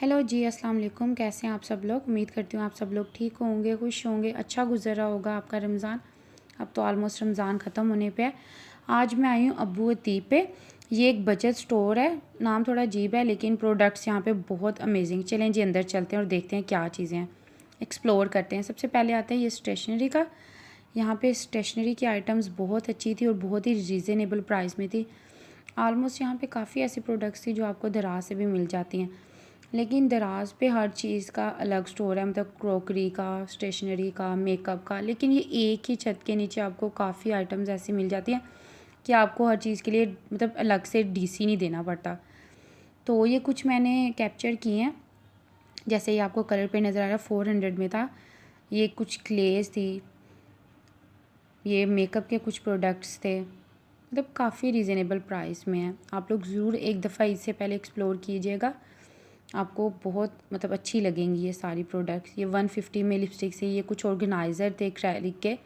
Hello जी, अस्सलाम वालेकुम। कैसे हैं आप सब लोग? उम्मीद करती हूँ आप सब लोग ठीक होंगे, खुश होंगे, अच्छा गुज़र रहा होगा आपका रमज़ान। अब तो ऑलमोस्ट रमज़ान ख़त्म होने पे है। आज मैं आई हूँ अब्बू अतीब पे। ये एक बजट स्टोर है, नाम थोड़ा अजीब है लेकिन प्रोडक्ट्स यहाँ पे बहुत अमेजिंग। चलें जी अंदर चलते हैं और देखते हैं क्या चीज़ें हैं, एक्सप्लोर करते हैं। सबसे पहले आते हैं ये स्टेशनरी का। यहाँ पे स्टेशनरी की आइटम्स बहुत अच्छी थी और बहुत ही रीज़नेबल प्राइस में थी। ऑलमोस्ट यहाँ पे काफ़ी ऐसी प्रोडक्ट्स थी जो आपको दराज से भी मिल जाती हैं, लेकिन दराज पे हर चीज़ का अलग स्टोर है, मतलब क्रॉकरी का, स्टेशनरी का, मेकअप का। लेकिन ये एक ही छत के नीचे आपको काफ़ी आइटम्स ऐसी मिल जाती हैं कि आपको हर चीज़ के लिए मतलब अलग से डीसी नहीं देना पड़ता। तो ये कुछ मैंने कैप्चर किए हैं, जैसे ये आपको कलर पे नज़र आ रहा है 400 में था। ये कुछ क्लेज थी, ये मेकअप के कुछ प्रोडक्ट्स थे, मतलब काफ़ी रीज़नेबल प्राइस में है। आप लोग ज़रूर एक दफ़ा इससे पहले एक्सप्लोर कीजिएगा, आपको बहुत मतलब अच्छी लगेंगी ये सारी प्रोडक्ट्स। ये 150 में लिपस्टिक से, ये कुछ ऑर्गेनाइज़र थे एक्रेलिक के,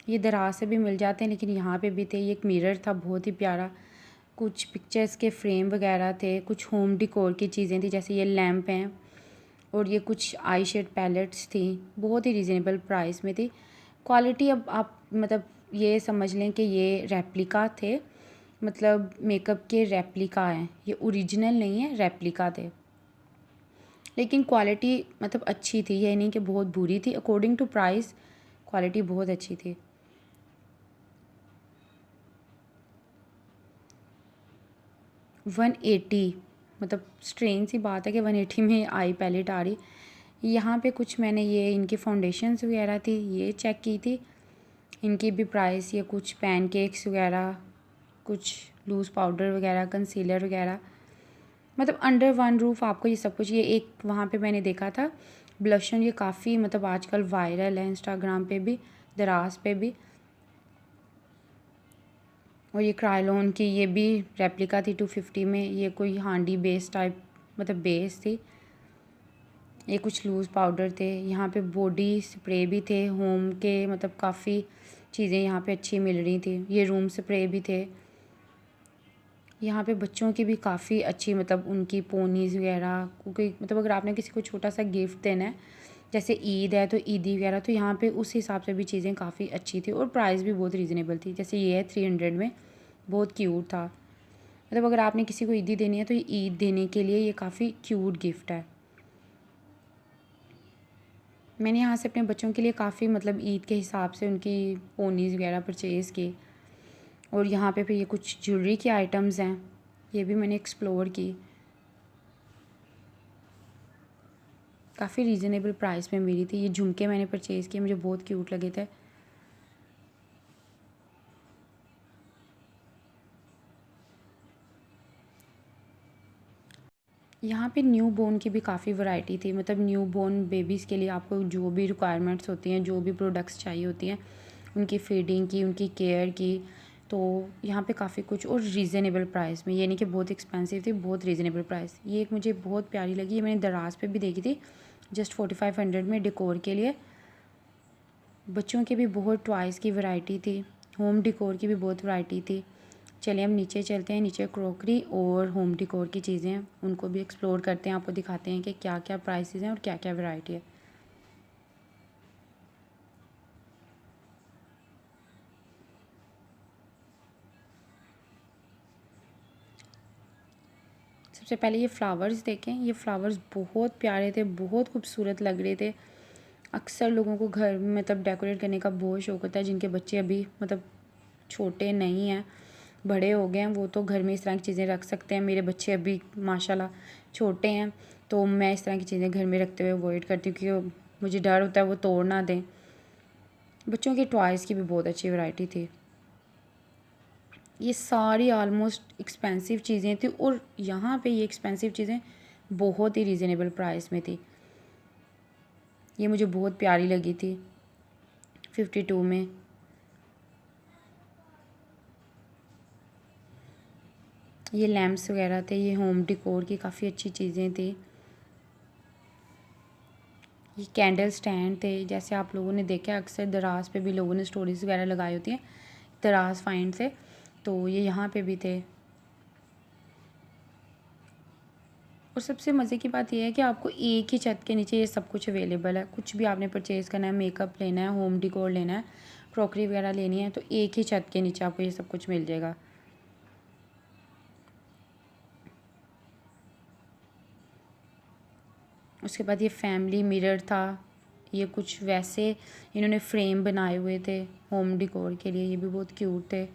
ये दराज से भी मिल जाते हैं लेकिन यहाँ पे भी थे। ये एक मिरर था बहुत ही प्यारा, कुछ पिक्चर्स के फ्रेम वगैरह थे, कुछ होम डिकोर की चीज़ें थी जैसे ये लैम्प हैं, और ये कुछ आई शेड पैलेट्स थी, बहुत ही रीज़नेबल प्राइस में थी। क्वालिटी अब आप मतलब ये समझ लें कि ये रेप्लिका थे, मतलब मेकअप के रेप्लिका हैं, ये ओरिजिनल नहीं है, रेप्लिका थे। लेकिन क्वालिटी मतलब अच्छी थी, ये नहीं कि बहुत बुरी थी। अकॉर्डिंग टू प्राइस क्वालिटी बहुत अच्छी थी। वन एटी, मतलब स्ट्रेन सी बात है कि 180 में आई पैलेट आ रही। यहाँ पे कुछ मैंने ये इनकी फाउंडेशंस वगैरह थी ये चेक की थी, इनकी भी प्राइस। ये कुछ पैनकेक्स वगैरह, कुछ लूज़ पाउडर वगैरह, कंसीलर वगैरह, मतलब अंडर वन रूफ़ आपको ये सब कुछ। ये एक वहाँ पे मैंने देखा था ब्लशन, ये काफ़ी मतलब आजकल वायरल है इंस्टाग्राम पे भी, दराज पे भी। और ये क्रायोलॉन की ये भी रेप्लिका थी 250 में। ये कोई हांडी बेस टाइप मतलब बेस थी। ये कुछ लूज़ पाउडर थे। यहाँ पे बॉडी स्प्रे भी थे होम के, मतलब काफ़ी चीज़ें यहाँ पे अच्छी मिल रही थी। ये रूम स्प्रे भी थे। यहाँ पे बच्चों की भी काफ़ी अच्छी, मतलब उनकी पोनीज़ वगैरह, क्योंकि मतलब अगर आपने किसी को छोटा सा गिफ्ट देना है, जैसे ईद है तो ईदी वगैरह, तो यहाँ पे उस हिसाब से भी चीज़ें काफ़ी अच्छी थी और प्राइस भी बहुत रीज़नेबल थी। जैसे ये है 300 में, बहुत क्यूट था। मतलब अगर आपने किसी को ईदी देनी है तो ये ईद देने के लिए ये काफ़ी क्यूट गिफ्ट है। मैंने यहाँ से अपने बच्चों के लिए काफ़ी मतलब ईद के हिसाब से उनकी पोनीज़ वगैरह परचेज़ की। और यहाँ पे फिर ये कुछ ज्वेलरी के आइटम्स हैं, ये भी मैंने एक्सप्लोर की। काफ़ी रीज़नेबल प्राइस में मिली थी। ये झुमके मैंने परचेज़ किए, मुझे बहुत क्यूट लगे थे। यहाँ पे न्यू बोर्न की भी काफ़ी वैरायटी थी, मतलब न्यू बोर्न बेबीज़ के लिए आपको जो भी रिक्वायरमेंट्स होती हैं, जो भी प्रोडक्ट्स चाहिए होती हैं, उनकी फीडिंग की, उनकी केयर की, तो यहाँ पे काफ़ी कुछ और रीज़नेबल प्राइस में। ये नहीं कि बहुत एक्सपेंसिव थी, बहुत रीज़नेबल प्राइस। ये एक मुझे बहुत प्यारी लगी, ये मैंने दराज पे भी देखी थी, जस्ट 4500 में डेकोर के लिए। बच्चों की भी बहुत टॉयज़ की वैरायटी थी, होम डेकोर की भी बहुत वैरायटी थी। चलिए हम नीचे चलते हैं, नीचे क्रॉकरी और होम डेकोर की चीज़ें हैं, उनको भी एक्सप्लोर करते हैं, आपको दिखाते हैं कि क्या क्या प्राइसेस हैं और क्या क्या वैरायटी है। सबसे पहले ये फ्लावर्स देखें, ये फ्लावर्स बहुत प्यारे थे, बहुत खूबसूरत लग रहे थे। अक्सर लोगों को घर में मतलब डेकोरेट करने का बहुत शौक होता है, जिनके बच्चे अभी मतलब छोटे नहीं हैं, बड़े हो गए हैं, वो तो घर में इस तरह की चीज़ें रख सकते हैं। मेरे बच्चे अभी माशाल्लाह छोटे हैं, तो मैं इस तरह की चीज़ें घर में रखते हुए अवॉइड करती हूँ, क्योंकि मुझे डर होता है वो तोड़ ना दें। बच्चों के टॉयज़ की भी बहुत अच्छी वैरायटी थी। ये सारी ऑलमोस्ट एक्सपेंसिव चीज़ें थी और यहाँ पे ये एक्सपेंसिव चीज़ें बहुत ही रीज़नेबल प्राइस में थी। ये मुझे बहुत प्यारी लगी थी 52 में। ये लैम्प्स वगैरह थे, ये होम डेकोर की काफ़ी अच्छी चीज़ें थी। ये कैंडल स्टैंड थे, जैसे आप लोगों ने देखा अक्सर दराज पे भी लोगों ने स्टोरीज़ वगैरह लगाई होती हैं दराज फाइंड से, तो ये यहाँ पे भी थे। और और सबसे मज़े की बात ये है कि आपको एक ही छत के नीचे ये सब कुछ अवेलेबल है। कुछ भी आपने परचेज़ करना है, मेकअप लेना है, होम डेकोर लेना है, क्रॉकरी वगैरह लेनी है, तो एक ही छत के नीचे आपको ये सब कुछ मिल जाएगा। उसके बाद ये फैमिली मिरर था। ये कुछ वैसे इन्होंने फ्रेम बनाए हुए थे होम डेकोर के लिए, ये भी बहुत क्यूट थे।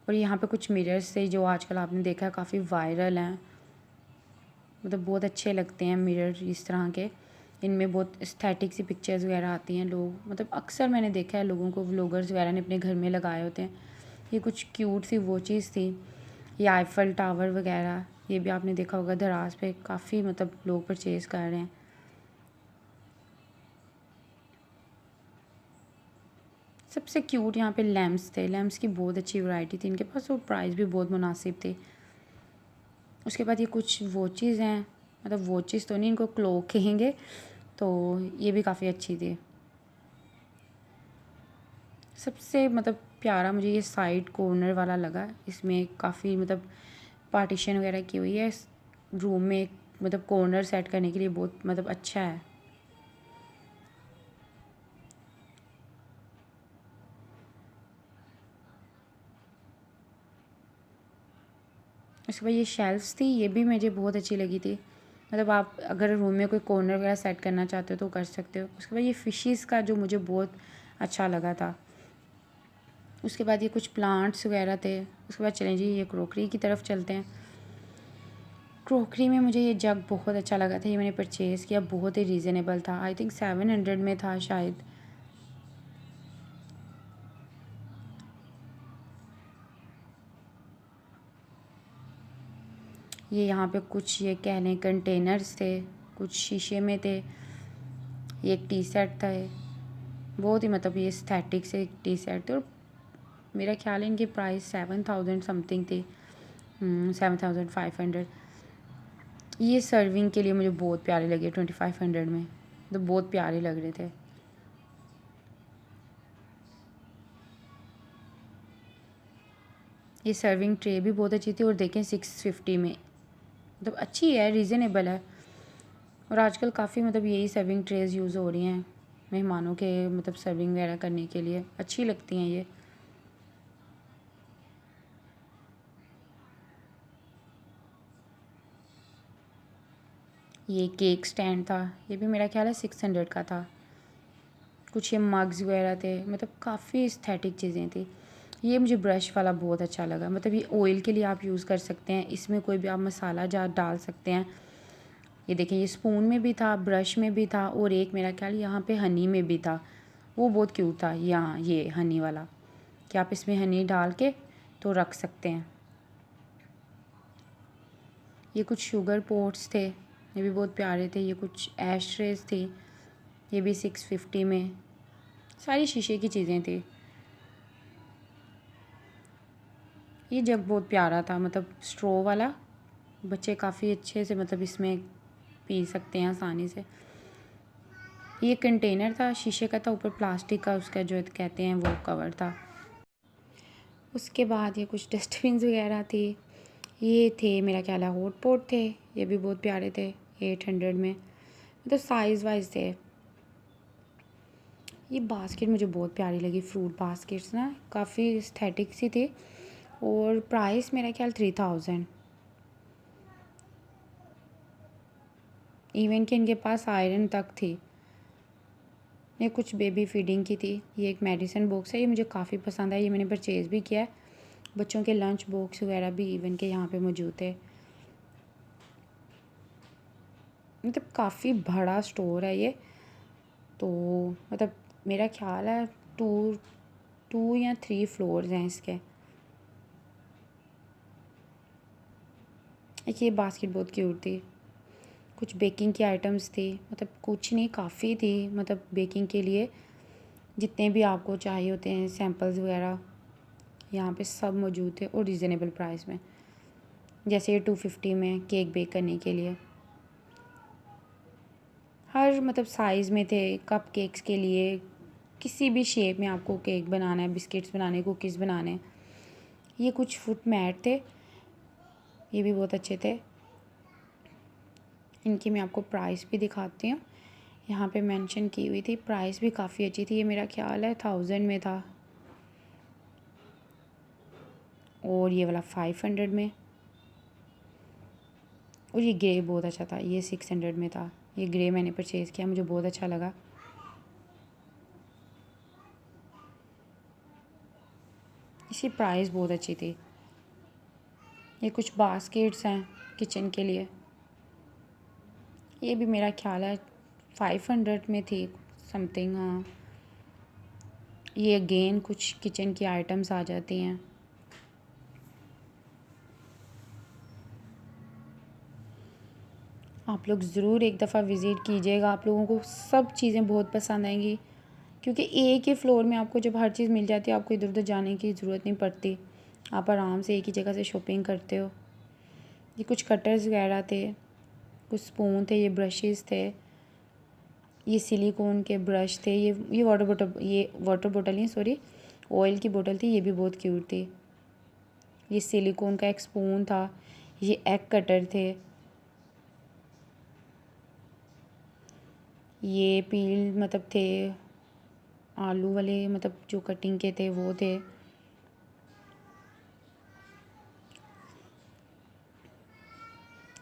और यहाँ पे कुछ मिरर्स थे जो आजकल आपने देखा है काफ़ी वायरल हैं, मतलब बहुत अच्छे लगते हैं मिरर इस तरह के। इनमें बहुत एस्थेटिक सी पिक्चर्स वगैरह आती हैं। लोग मतलब अक्सर मैंने देखा है लोगों को, व्लॉगर्स वगैरह ने अपने घर में लगाए होते हैं। ये कुछ क्यूट सी वो चीज़ थी। ये आईफल टावर वगैरह, ये भी आपने देखा होगा दराज पे काफ़ी मतलब लोग परचेज़ कर रहे हैं। सबसे क्यूट यहाँ पे लैम्प्स थे। लैम्प्स की बहुत अच्छी वैरायटी थी इनके पास और प्राइस भी बहुत मुनासिब थे। उसके बाद ये कुछ वॉचेज़ हैं, मतलब वॉचेज़ तो नहीं, इनको क्लॉक कहेंगे, तो ये भी काफ़ी अच्छी थी। सबसे मतलब प्यारा मुझे ये साइड कॉर्नर वाला लगा। इसमें काफ़ी मतलब पार्टीशन वगैरह की हुई है। इस रूम में मतलब कॉर्नर सेट करने के लिए बहुत मतलब अच्छा है। उसके बाद ये शेल्फ्स थी, ये भी मुझे बहुत अच्छी लगी थी। मतलब आप अगर रूम में कोई कॉर्नर वगैरह सेट करना चाहते हो तो कर सकते हो। उसके बाद ये फ़िशेस का जो मुझे बहुत अच्छा लगा था। उसके बाद ये कुछ प्लांट्स वगैरह थे। उसके बाद चलें जी ये क्रॉकरी की तरफ चलते हैं। क्रॉकरी में मुझे ये जग बहुत अच्छा लगा था, ये मैंने परचेज़ किया, बहुत ही रीज़नेबल था। आई थिंक 700 में था शायद। ये यहाँ पे कुछ ये कह लें कंटेनर्स थे, कुछ शीशे में थे। ये एक टी सेट था, ये बहुत ही मतलब ये एस्थेटिक से टी सेट थे और मेरा ख्याल है इनकी प्राइस 7000 समथिंग थी, 7500। ये सर्विंग के लिए मुझे बहुत प्यारे लगे 2500 में, तो बहुत प्यारे लग रहे थे। ये सर्विंग ट्रे भी बहुत अच्छी थी और देखें 650 में, मतलब अच्छी है, रीज़नेबल है। और आजकल काफ़ी मतलब यही सर्विंग ट्रेज़ यूज़ हो रही हैं मेहमानों के मतलब सर्विंग वगैरह करने के लिए, अच्छी लगती हैं ये। ये केक स्टैंड था, ये भी मेरा ख्याल है 600 का था। कुछ ये मग्स वगैरह थे, मतलब काफ़ी एस्थेटिक चीज़ें थी। ये मुझे ब्रश वाला बहुत अच्छा लगा, मतलब ये ऑयल के लिए आप यूज़ कर सकते हैं, इसमें कोई भी आप मसाला जा डाल सकते हैं। ये देखिए ये स्पून में भी था, ब्रश में भी था और एक मेरा ख्याल यहाँ पे हनी में भी था, वो बहुत क्यूट था। यहाँ ये हनी वाला कि आप इसमें हनी डाल के तो रख सकते हैं। ये कुछ शुगर पॉट्स थे, ये भी बहुत प्यारे थे। ये कुछ एश ट्रेज थी, ये भी 650 में, सारी शीशे की चीज़ें थी। ये जग बहुत प्यारा था, मतलब स्ट्रॉ वाला, बच्चे काफ़ी अच्छे से मतलब इसमें पी सकते हैं आसानी से। ये कंटेनर था, शीशे का था, ऊपर प्लास्टिक का उसका जो कहते हैं वो कवर था। उसके बाद ये कुछ डस्टबिन वगैरह थी। ये थे मेरा ख्याल है हॉट पॉट थे, ये भी बहुत प्यारे थे 800 में, मतलब साइज़ वाइज थे। ये बास्केट मुझे बहुत प्यारी लगी, फ्रूट बास्केट्स ना, काफ़ी एस्थेटिक सी थी और प्राइस मेरा ख्याल 3000। इवन कि इनके पास आयरन तक थी। ये कुछ बेबी फीडिंग की थी। ये एक मेडिसिन बॉक्स है, ये मुझे काफ़ी पसंद है, ये मैंने परचेज़ भी किया है। बच्चों के लंच बॉक्स वगैरह भी इवन के यहाँ पे मौजूद थे। मतलब काफ़ी बड़ा स्टोर है ये, तो मतलब मेरा ख्याल है टू टू या 3 फ्लोर्स हैं इसके। ये बास्केट बहुत क्यूट थी। कुछ बेकिंग की आइटम्स थी, मतलब कुछ नहीं काफ़ी थी, मतलब बेकिंग के लिए जितने भी आपको चाहिए होते हैं सैम्पल्स वगैरह यहाँ पे सब मौजूद थे और रिज़नेबल प्राइस में। जैसे ये 250 में केक बेक करने के लिए, हर मतलब साइज़ में थे। कप केक्स के लिए किसी भी शेप में आपको केक बनाना है, बिस्किट्स बनाने, कुकीज़ बनाने। ये कुछ फुट मैट थे, ये भी बहुत अच्छे थे। इनकी मैं आपको प्राइस भी दिखाती हूँ, यहाँ पे मेंशन की हुई थी। प्राइस भी काफ़ी अच्छी थी। ये मेरा ख्याल है 1000 में था और ये वाला 500 में, और ये ग्रे बहुत अच्छा था, ये 600 में था। ये ग्रे मैंने परचेज़ किया, मुझे बहुत अच्छा लगा। इसकी प्राइस बहुत अच्छी थी। ये कुछ बास्केट्स हैं किचन के लिए, ये भी मेरा ख्याल है 500 में थी समथिंग। हाँ, ये अगेन कुछ किचन की आइटम्स आ जाती हैं। आप लोग ज़रूर एक दफ़ा विज़िट कीजिएगा, आप लोगों को सब चीज़ें बहुत पसंद आएंगी, क्योंकि एक ही फ्लोर में आपको जब हर चीज़ मिल जाती है, आपको इधर उधर जाने की ज़रूरत नहीं पड़ती, आप आराम से एक ही जगह से शॉपिंग करते हो। ये कुछ कटर्स वगैरह थे, कुछ स्पून थे, ये ब्रशेज़ थे, ये सिलिकॉन के ब्रश थे, ये वाटर बोतल नहीं, सॉरी, ऑयल की बोतल थी, ये भी बहुत क्यूट थी। ये सिलिकॉन का एक स्पून था, ये एग कटर थे, ये पील मतलब थे आलू वाले, मतलब जो कटिंग के थे वो थे।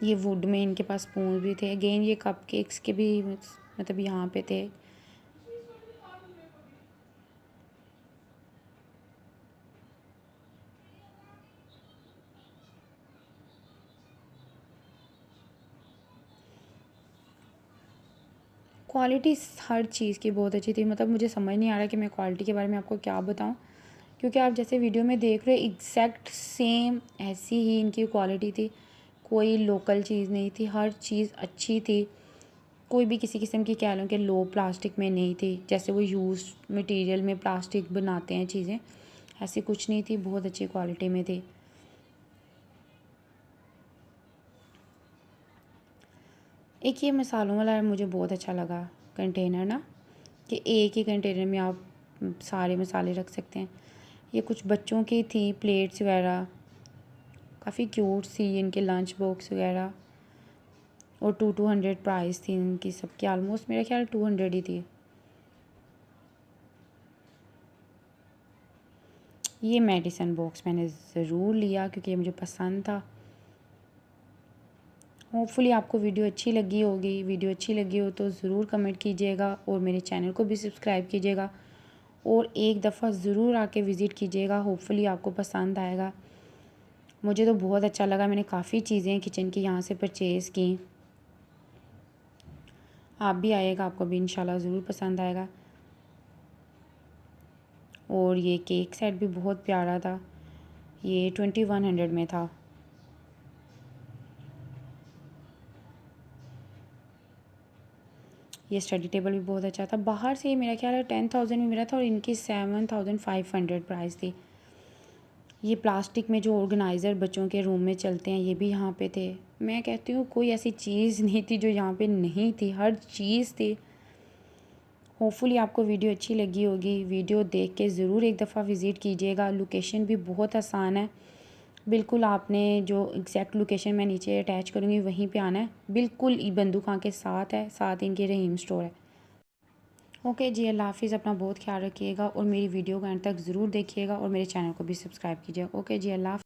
ये वुड में इनके पास स्पून भी थे। अगेन ये कप केक्स के भी मतलब यहाँ पे थे। क्वालिटी हर चीज़ की बहुत अच्छी थी, मतलब मुझे समझ नहीं आ रहा कि मैं क्वालिटी के बारे में आपको क्या बताऊं, क्योंकि आप जैसे वीडियो में देख रहे हो एग्जैक्ट सेम ऐसी ही इनकी क्वालिटी थी। कोई लोकल चीज़ नहीं थी, हर चीज़ अच्छी थी। कोई भी किसी किस्म की कह लो कि लो प्लास्टिक में नहीं थी, जैसे वो यूज़ मटेरियल में प्लास्टिक बनाते हैं चीज़ें, ऐसी कुछ नहीं थी, बहुत अच्छी क्वालिटी में थी। एक ये मसालों वाला मुझे बहुत अच्छा लगा कंटेनर ना, कि एक ही कंटेनर में आप सारे मसाले रख सकते हैं। ये कुछ बच्चों की थी प्लेट्स वगैरह, काफ़ी क्यूट सी, इनके लंच बॉक्स वगैरह, और 200 प्राइस थी इनकी सबकी, आलमोस्ट मेरा ख्याल 200 ही थी। ये मेडिसन बॉक्स मैंने ज़रूर लिया क्योंकि ये मुझे पसंद था। होपफुली आपको वीडियो अच्छी लगी होगी। वीडियो अच्छी लगी हो तो ज़रूर कमेंट कीजिएगा और मेरे चैनल को भी सब्सक्राइब कीजिएगा, और एक दफ़ा ज़रूर आके विज़िट कीजिएगा, होपफुली आपको पसंद आएगा। मुझे तो बहुत अच्छा लगा, मैंने काफ़ी चीज़ें किचन की यहाँ से परचेज़ की। आप भी आइएगा, आपको भी इंशाल्लाह ज़रूर पसंद आएगा। और ये केक सेट भी बहुत प्यारा था, ये 2100 में था। ये स्टडी टेबल भी बहुत अच्छा था। बाहर से ये मेरा ख्याल है 10,000 में मिला था और इनकी 7,500 प्राइस थी। ये प्लास्टिक में जो ऑर्गेनाइज़र बच्चों के रूम में चलते हैं, ये भी यहाँ पे थे। मैं कहती हूँ कोई ऐसी चीज़ नहीं थी जो यहाँ पे नहीं थी, हर चीज़ थी। होपफुली आपको वीडियो अच्छी लगी होगी। वीडियो देख के ज़रूर एक दफ़ा विज़िट कीजिएगा। लोकेशन भी बहुत आसान है, बिल्कुल आपने जो एग्जैक्ट लोकेशन मैं नीचे अटैच करूँगी वहीं पे आना है, बिल्कुल बंदू खां के साथ है, साथ इनके रहीम स्टोर है। ओके जी, अल्लाह हाफ़िज़। अपना बहुत ख्याल रखिएगा और मेरी वीडियो को एंड तक ज़रूर देखिएगा और मेरे चैनल को भी सब्सक्राइब कीजिएगा। ओके जी, अल्लाह हाफ़िज़।